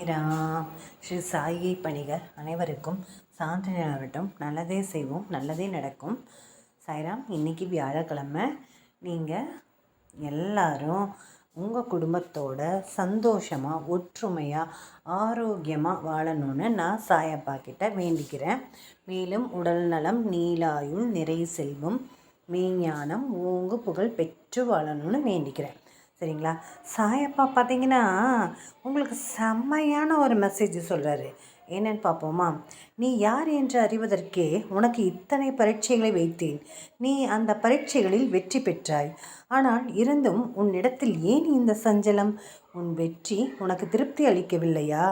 சாய்ராம். ஸ்ரீ சாயை பணிகர் அனைவருக்கும் சாந்தியாகட்டும். நல்லதே செய்வோம், நல்லதே நடக்கும். சாய்ராம். இன்றைக்கி வியாழக்கிழமை. நீங்கள் எல்லாரும் உங்கள் குடும்பத்தோட சந்தோஷமாக, ஒற்றுமையாக, ஆரோக்கியமாக வாழணும்னு நான் சாயப்பா கிட்ட வேண்டிக்கிறேன். மேலும் உடல் நலம், நீலாயுள், நிறை செல்வம், மெய்ஞானம், ஓங்கு புகழ் பெற்று வாழணும்னு வேண்டிக்கிறேன். சரிங்களா? சாயப்பா பார்த்தீங்கன்னா உங்களுக்கு செம்மையான ஒரு மெசேஜ் சொல்கிறாரு. என்னன்னு பார்ப்போமா? நீ யார் என்று அறிவதற்கே உனக்கு இத்தனை பரீட்சைகளை வைத்தேன். நீ அந்த பரீட்சைகளில் வெற்றி பெற்றாய். ஆனால் இருந்தும் உன்னிடத்தில் ஏன் இந்த சஞ்சலம்? உன் வெற்றி உனக்கு திருப்தி அளிக்கவில்லையா?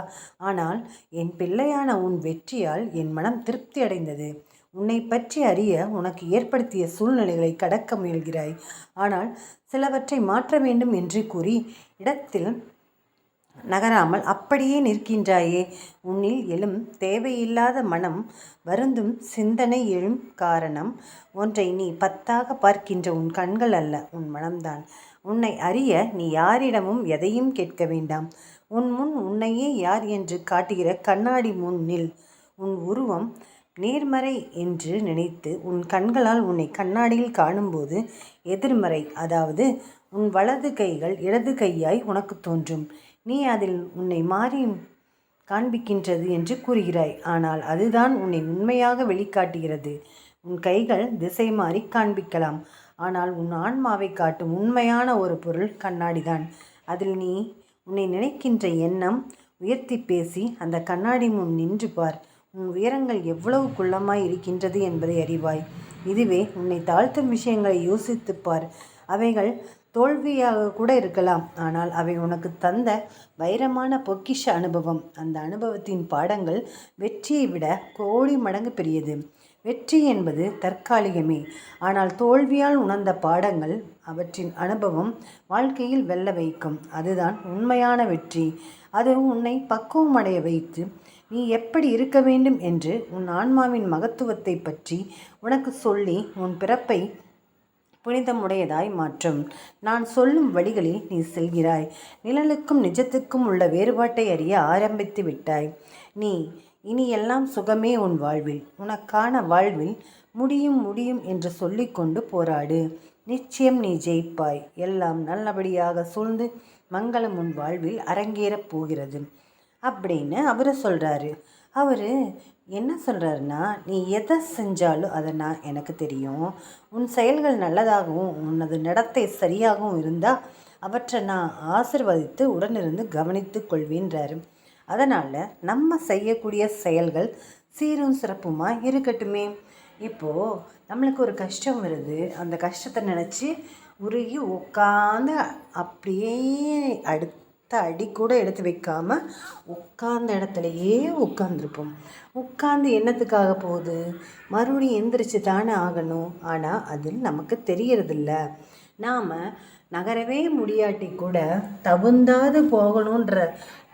ஆனால் என் பிள்ளையான உன் வெற்றியால் என் மனம் திருப்தி அடைந்தது. உன்னை பற்றி அறிய உனக்கு ஏற்படுத்திய சூழ்நிலைகளை கடக்க முயல்கிறாய். ஆனால் சிலவற்றை மாற்ற வேண்டும் என்று கூறி இடத்தில் நகராமல் அப்படியே நிற்கின்றாயே. உன்னில் எழும் தேவையில்லாத மனம் வருந்தும் சிந்தனை எழும் காரணம் ஒன்றை நீ பத்தாக பார்க்கின்ற உன் கண்கள் அல்ல, உன் மனம்தான். உன்னை அறிய நீ யாரிடமும் எதையும் கேட்க வேண்டாம். உன் முன் உன்னையே யார் என்று காட்டுகிற கண்ணாடி முன்னில் உன் உருவம் நேர்மறை என்று நினைத்து உன் கண்களால் உன்னை கண்ணாடியில் காணும்போது எதிர்மறை, அதாவது உன் வலது கைகள் இடது கையாய் உனக்கு தோன்றும். நீ அதில் உன்னை மாறி காண்பிக்கின்றது என்று கூறுகிறாய். ஆனால் அதுதான் உன்னை உண்மையாக வெளிக்காட்டுகிறது. உன் கைகள் திசை மாறி காண்பிக்கலாம். ஆனால் உன் ஆன்மாவை காட்டும் உண்மையான ஒரு பொருள் கண்ணாடிதான். அதில் நீ உன்னை நினைக்கின்ற எண்ணம் உயர்த்தி பேசி அந்த கண்ணாடி முன் நின்று பார். உன் உயரங்கள் எவ்வளவு குள்ளமாய் இருக்கின்றது என்பதை அறிவாய். இதுவே உன்னை தாழ்த்தும் விஷயங்களை யோசித்துப்பார். அவைகள் தோல்வியாக கூட இருக்கலாம். ஆனால் அவை உனக்கு தந்த வைரமான பொக்கிஷ அனுபவம். அந்த அனுபவத்தின் பாடங்கள் வெற்றியை விட கோடி மடங்கு பெரியது. வெற்றி என்பது தற்காலிகமே. ஆனால் தோல்வியால் உணர்ந்த பாடங்கள், அவற்றின் அனுபவம் வாழ்க்கையில் வெல்ல வைக்கும். அதுதான் உண்மையான வெற்றி. அது உன்னை பக்குவமடைய வைத்து நீ எப்படி இருக்க வேண்டும் என்று உன் ஆன்மாவின் மகத்துவத்தை பற்றி உனக்கு சொல்லி உன் பிறப்பை புனிதமுடையதாய் மாற்றும். நான் சொல்லும் வழிகளில் நீ செல்கிறாய். நிழலுக்கும் நிஜத்துக்கும் உள்ள வேறுபாட்டை அறிய ஆரம்பித்து விட்டாய். நீ இனி எல்லாம் சுகமே உன் வாழ்வில். உனக்கான வாழ்வில் முடியும் முடியும் என்று சொல்லிக்கொண்டு போராடு. நிச்சயம் நீ ஜெயிப்பாய். எல்லாம் நல்லபடியாக சூழ்ந்து மங்களம் உன் வாழ்வில் அரங்கேறப் போகிறது அப்படின்னு அவர் சொல்கிறாரு. அவர் என்ன சொல்கிறாருன்னா, நீ எதை செஞ்சாலும் அதை எனக்கு தெரியும். உன் செயல்கள் நல்லதாகவும் உனது நடத்தை சரியாகவும் இருந்தால் அவற்றை நான் ஆசிர்வதித்து உடனிருந்து கவனித்து கொள்வேன்றாரு. அதனால் நம்ம செய்யக்கூடிய செயல்கள் சீரும் சிறப்புமாக இருக்கட்டுமே. இப்போது நம்மளுக்கு ஒரு கஷ்டம் வருது. அந்த கஷ்டத்தை நினச்சி உருகி உட்காந்து அப்படியே அடுத்த அடி கூட எடுத்து வைக்காமல் உட்கார்ந்த இடத்துலையே உட்காந்துருப்போம். உட்காந்து என்னத்துக்காக போகுது? மறுபடியும் எந்திரிச்சு தானே ஆகணும். ஆனால் அதில் நமக்கு தெரியறதில்ல. நாம் நகரவே முடியாட்டி கூட தகுந்தாது போகணுன்ற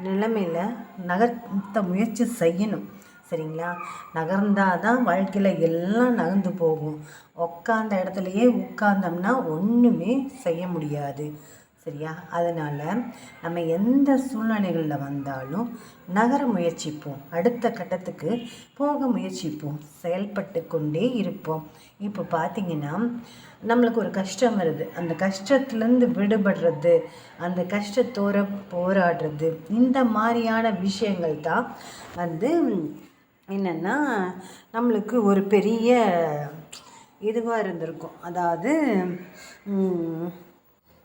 நிலைமையில் நகர்த்த முயற்சி செய்யணும். சரிங்களா? நகர்ந்தால் தான் வாழ்க்கையில் எல்லாம் நகர்ந்து போகும். உட்காந்த இடத்துலையே உட்கார்ந்தோம்னா ஒன்றுமே செய்ய முடியாது. சரியா? அதனால் நம்ம எந்த சூழ்நிலைகளில் வந்தாலும் நகர முயற்சிப்போம். அடுத்த கட்டத்துக்கு போக முயற்சிப்போம். செயல்பட்டு கொண்டே இருப்போம். இப்போ பார்த்திங்கன்னா நம்மளுக்கு ஒரு கஷ்டம் வருது. அந்த கஷ்டத்துலேருந்து விடுபடுறது, அந்த கஷ்டத்தோட போராடுறது, இந்த மாதிரியான விஷயங்கள் தான் என்னென்னா நம்மளுக்கு ஒரு பெரிய இதுவாக இருந்திருக்கும். அதாவது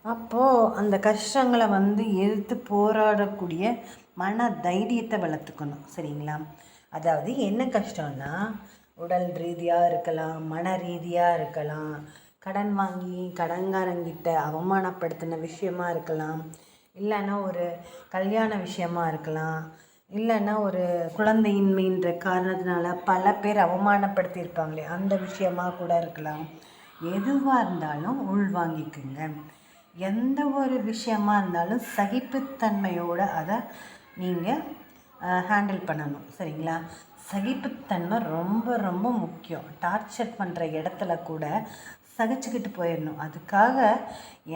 அப்போது அந்த கஷ்டங்களை எதிர்த்து போராடக்கூடிய மன தைரியத்தை வளர்த்துக்கணும். சரிங்களா? அதாவது என்ன கஷ்டம்னா, உடல் ரீதியாக இருக்கலாம், மன ரீதியாக இருக்கலாம், கடன் வாங்கி கடன்காரங்கிட்ட அவமானப்படுத்தின விஷயமா இருக்கலாம், இல்லைன்னா ஒரு கல்யாண விஷயமா இருக்கலாம், இல்லைன்னா ஒரு குழந்தையின்மைன்ற காரணத்தினால பல பேர் அவமானப்படுத்தியிருப்பாங்களே அந்த விஷயமாக கூட இருக்கலாம். எதுவாக இருந்தாலும் உள்வாங்கிக்குங்க. எந்த ஒரு விஷயமா இருந்தாலும் சகிப்புத்தன்மையோடு அதை நீங்கள் ஹேண்டில் பண்ணணும். சரிங்களா? சகிப்புத்தன்மை ரொம்ப ரொம்ப முக்கியம். டார்ச்சர் பண்ணுற இடத்துல கூட சகிச்சுக்கிட்டு போயிடணும். அதுக்காக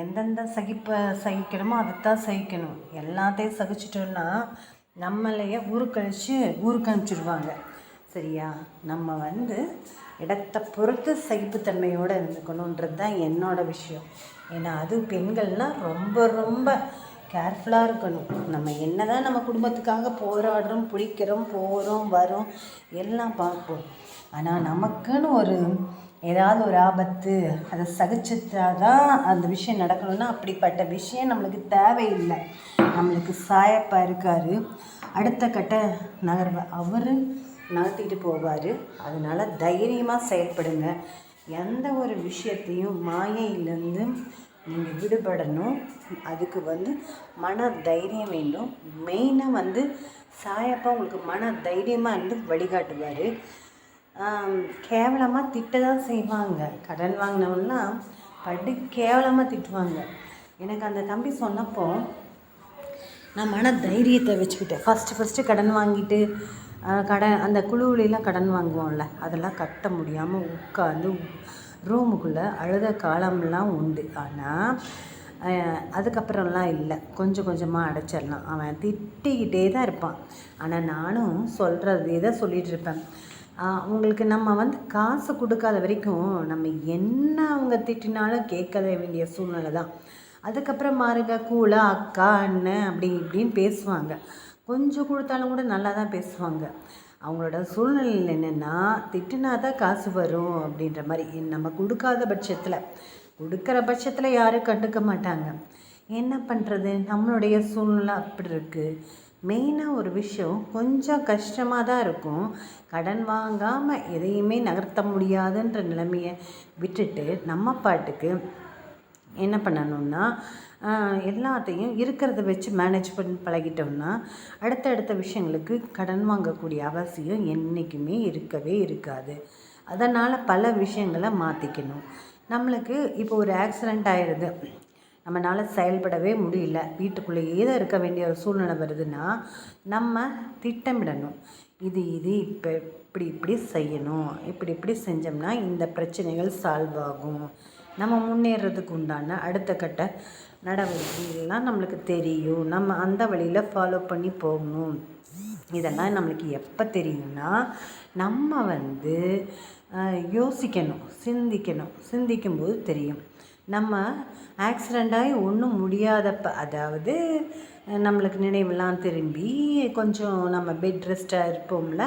எந்தெந்த சகிக்கணுமோ அதைத்தான் சகிக்கணும். எல்லாத்தையும் சகிச்சிட்டோன்னா நம்மளையே ஊருக்கு அனுப்பிச்சிடுவாங்க. சரியா? நம்ம இடத்தை பொறுத்து சகிப்புத்தன்மையோடு இருந்துக்கணுன்றது தான் என்னோடய விஷயம். ஏன்னா அது பெண்கள்னால் ரொம்ப ரொம்ப கேர்ஃபுல்லாக இருக்கணும். நம்ம என்ன தான் நம்ம குடும்பத்துக்காக போராடுறோம், பிடிக்கிறோம், போகிறோம், வரோம், எல்லாம் பார்ப்போம். ஆனால் நமக்குன்னு ஏதாவது ஒரு ஆபத்து, அதை சகிச்சுட்டா தான் அந்த விஷயம் நடக்கணும்னா அப்படிப்பட்ட விஷயம் நம்மளுக்கு தேவையில்லை. நம்மளுக்கு சாயப்பா இருக்கார், அடுத்த கட்ட நகர்வை அவர் நகர்த்திட்டு போவார். அதனால் தைரியமாக செயல்படுங்க. எந்த ஒரு விஷயத்தையும் மாயையிலேருந்து நீங்கள் விடுபடணும். அதுக்கு மன தைரியம் வேண்டும். மெயினாக சாயப்பா உங்களுக்கு மன தைரியமாக இருந்து வழிகாட்டுவார். கேவலமாக திட்ட தான் செய்வாங்க. கடன் வாங்கினவங்களாம் படு கேவலமாக திட்டுவாங்க. எனக்கு அந்த தம்பி சொன்னப்போ நான் மன தைரியத்தை வச்சுக்கிட்டேன். ஃபஸ்ட்டு கடன் வாங்கிட்டு அந்த குழுவிலாம் கடன் வாங்குவோம்ல, அதெல்லாம் கட்ட முடியாமல் உட்காந்து ரூமுக்குள்ளே அழுத காலம்லாம் உண்டு. ஆனால் அதுக்கப்புறம்லாம் இல்லை, கொஞ்சம் கொஞ்சமாக அடைச்சிடலாம். அவன் திட்டிக்கிட்டே தான் இருப்பான். ஆனால் நானும் சொல்கிறதே தான் சொல்லிகிட்டு இருப்பேன். அவங்களுக்கு நம்ம காசு கொடுக்காத வரைக்கும் நம்ம என்ன அவங்க திட்டினாலும் கேட்க வேண்டிய சூழ்நிலை தான். அதுக்கப்புறம் மாறுங்க கூலா அக்கா அண்ணன் அப்படி இப்படின்னு பேசுவாங்க. கொஞ்சம் கொடுத்தாலும் கூட நல்லா தான் பேசுவாங்க. அவங்களோட சூழ்நிலையில் என்னென்னா, திட்டுனா தான் காசு வரும் அப்படின்ற மாதிரி. நம்ம கொடுக்குற பட்சத்தில் யாரும் கண்டுக்க மாட்டாங்க. என்ன பண்ணுறது, நம்மளுடைய சூழ்நிலை அப்படி இருக்குது. மெயினாக ஒரு விஷயம் கொஞ்சம் கஷ்டமாக தான் இருக்கும். கடன் வாங்காமல் எதையுமே நகர்த்த முடியாதுன்ற நிலைமையை விட்டுட்டு நம்ம பாட்டுக்கு என்ன பண்ணணும்னா, எல்லாத்தையும் இருக்கிறத வச்சு மேனேஜ் பண்ணி பழகிட்டோம்னா அடுத்த விஷயங்களுக்கு கடன் வாங்கக்கூடிய அவசியம் என்றைக்குமே இருக்கவே இருக்காது. அதனால் பல விஷயங்களை மாற்றிக்கணும். நம்மளுக்கு இப்போ ஒரு ஆக்சிடெண்ட் ஆயிடுது, நம்மளால் செயல்படவே முடியல, வீட்டுக்குள்ளேயே தான் இருக்க வேண்டிய ஒரு சூழ்நிலை வருதுன்னா நம்ம திட்டமிடணும். இது இப்போ இப்படி செய்யணும், இப்படி செஞ்சோம்னா இந்த பிரச்சனைகள் சால்வ் ஆகும், நம்ம முன்னேறதுக்கு உண்டான அடுத்த கட்ட நடவடிக்கைகள்லாம் நம்மளுக்கு தெரியும். நம்ம அந்த வழியில் ஃபாலோ பண்ணி போகணும். இதெல்லாம் நம்மளுக்கு எப்போ தெரியும்னா, நம்ம யோசிக்கணும், சிந்திக்கும்போது தெரியும். நம்ம ஆக்சிடெண்ட் ஆகி ஒன்றும் முடியாதப்போ, அதாவது நம்மளுக்கு நினைவெல்லாம் திரும்பி கொஞ்சம் நம்ம பெட் ரெஸ்ட்டாக இருப்போம்ல,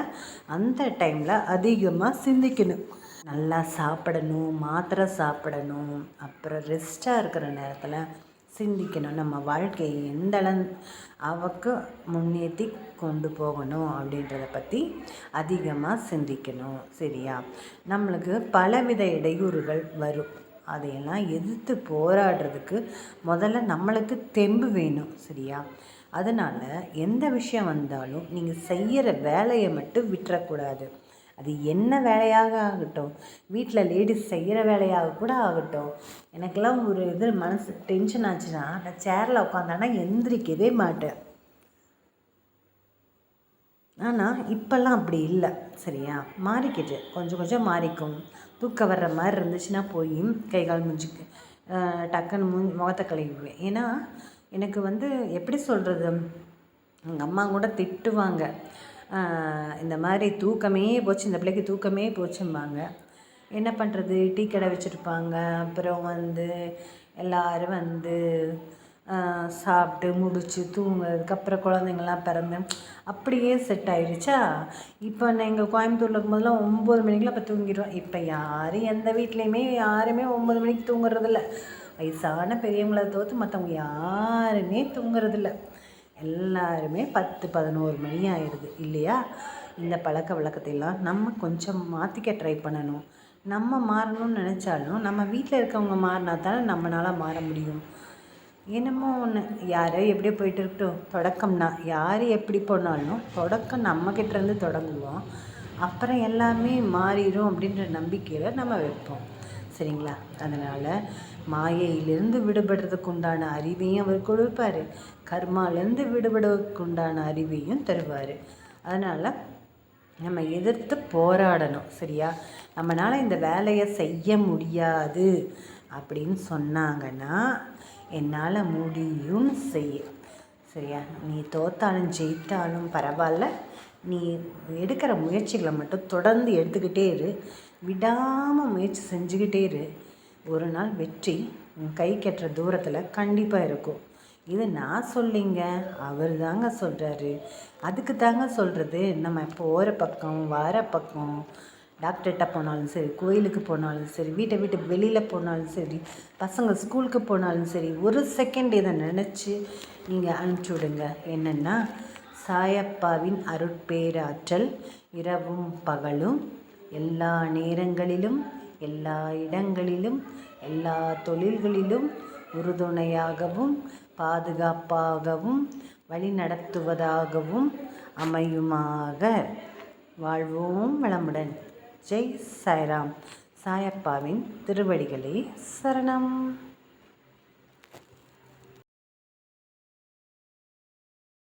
அந்த டைமில் அதிகமாக சிந்திக்கணும். நல்லா சாப்பிடணும், மாத்திரை சாப்பிடணும், அப்புறம் ரெஸ்ட்டாக இருக்கிற நேரத்தில் சிந்திக்கணும். நம்ம வாழ்க்கையை எந்த அளவுக்கு முன்னேற்றி கொண்டு போகணும் அப்படின்றத பற்றி அதிகமாக சிந்திக்கணும். சரியா? நம்மளுக்கு பலவித இடையூறுகள் வரும். அதையெல்லாம் எதிர்த்து போராடுறதுக்கு முதல்ல நம்மளுக்கு தெம்பு வேணும். சரியா? அதனால் எந்த விஷயம் வந்தாலும் நீங்கள் செய்கிற வேலையை மட்டும் விட்டுறக்கூடாது. அது என்ன வேலையாக ஆகட்டும், வீட்டில் லேடிஸ் செய்கிற வேலையாக கூட ஆகட்டும். எனக்கெல்லாம் ஒரு மனசு டென்ஷன் ஆச்சுன்னா நான் சேரில் உட்காந்தானா எந்திரிக்கவே மாட்டேன். ஆனால் இப்போல்லாம் அப்படி இல்லை. சரியா? மாறிக்கிட்டு கொஞ்சம் மாறிக்கும். தூக்கம் வர்ற மாதிரி இருந்துச்சுன்னா போய் கை கால் மூஞ்சிக்கு டக்குன்னு முகத்தை கழுவிடுவேன். ஏன்னா எனக்கு எப்படி சொல்கிறது, எங்கள் அம்மா கூட திட்டுவாங்க, இந்த மாதிரி தூக்கமே போச்சு, இந்த பிள்ளைக்கு தூக்கமே போச்சும்பாங்க. என்ன பண்ணுறது, டீ கடை வச்சுருப்பாங்க, அப்புறம் எல்லோரும் சாப்பிட்டு முடித்து தூங்குறதுக்கப்புறம் குழந்தைங்கள்லாம் பிறந்து அப்படியே செட் ஆகிடுச்சா. இப்போ நான் எங்கள் கோயம்புத்தூரில் இருக்கும்போதெல்லாம் 9 மணிக்கெலாம் இப்போ தூங்கிடுவோம். இப்போ யாரும் எந்த வீட்லேயுமே யாருமே 9 மணிக்கு தூங்குறதில்ல. வயசான பெரியவங்களை தவிர்த்து மற்றவங்க யாருமே தூங்குறதில்ல. எல்லாருமே 10-11 மணி ஆயிடுது இல்லையா? இந்த பழக்க வழக்கத்தையெல்லாம் நம்ம கொஞ்சம் மாற்றிக்க ட்ரை பண்ணணும். நம்ம மாறணும்னு நினச்சாலும் நம்ம வீட்டில் இருக்கவங்க மாறினா தானே நம்மளால் மாற முடியும். என்னமோ ஒன்று, யாரோ எப்படியோ போயிட்டு இருக்கட்டும், தொடக்கம்னா யார் எப்படி போனாலும் தொடக்கம் நம்மக்கிட்டேருந்து தொடங்குவோம். அப்புறம் எல்லாமே மாறிடும் அப்படின்ற நம்பிக்கையில் நம்ம வைப்போம். சரிங்களா? அதனால் மாயையிலிருந்து விடுபடுறதுக்கு உண்டான அறிவையும் அவர் கொடுப்பார், கர்மாலேருந்து விடுபடுவதற்கு உண்டான அறிவையும் தருவார். அதனால் நம்ம எதிர்த்து போராடணும். சரியா? நம்மளால் இந்த வேலையை செய்ய முடியாது அப்படின்னு சொன்னாங்கன்னா என்னால் முடியும்னு சரியா? நீ தோத்தாலும் ஜெயித்தாலும் பரவாயில்ல, நீ எடுக்கிற முயற்சிகளை மட்டும் தொடர்ந்து எடுத்துக்கிட்டே இரு, விடாமல் முயற்சி செஞ்சுக்கிட்டே இரு. ஒரு நாள் வெற்றி உன் கை கட்டுற தூரத்தில் கண்டிப்பாக இருக்கும். இது நான் சொல்லிங்க, அவர் தாங்க சொல்கிறாரு. அதுக்கு தாங்க சொல்கிறது, நம்ம போகிற பக்கம் வர பக்கம், டாக்டர்கிட்ட போனாலும் சரி, கோயிலுக்கு போனாலும் சரி, வீட்டை விட்டு வெளியில் போனாலும் சரி, பசங்க ஸ்கூலுக்கு போனாலும் சரி, ஒரு செகண்ட் இதை நினச்சி நீங்கள் அனுப்பிச்சி விடுங்க. என்னென்னா, சாயப்பாவின் அருட்பேராற்றல் இரவும் பகலும் எல்லா நேரங்களிலும் எல்லா இடங்களிலும் எல்லா தொழில்களிலும் உறுதுணையாகவும் பாதுகாப்பாகவும் வழிநடத்துவதாகவும் அமையுமாக. வாழ்வோம் வளமுடன். ஜெய் சாய்ராம். சாயப்பாவின் திருவடிகளே சரணம்.